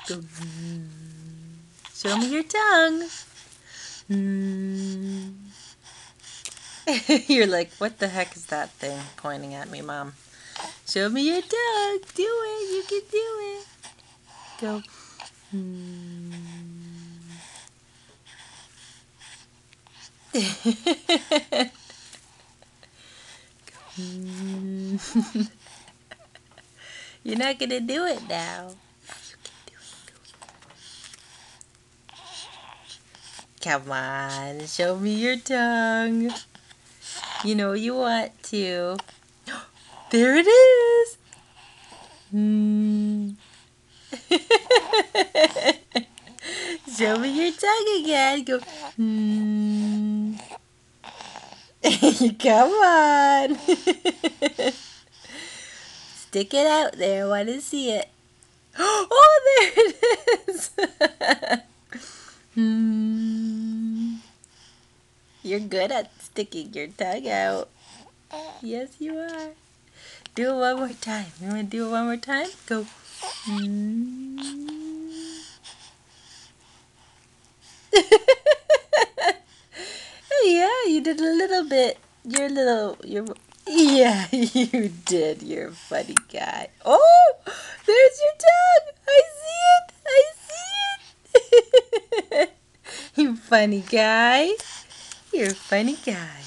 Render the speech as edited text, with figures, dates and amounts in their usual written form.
Go. Show me your tongue. You're like, what the heck is that thing pointing at me, Mom? Show me your tongue. Do it. You can do it. Go. You're not gonna do it now. You can do it. Come on, show me your tongue. You know you want to. There it is. Show me your tongue again. Go. Come on. Stick it out there. I want to see it. Oh, there it is. You're good at sticking your tongue out. Yes, you are. Do it one more time. You want to do it one more time? Go. Yeah, you did a little bit. Yeah, you did. You're a funny guy. Oh, there's your tongue. I see it. I see it. You funny guy. You're a funny guy.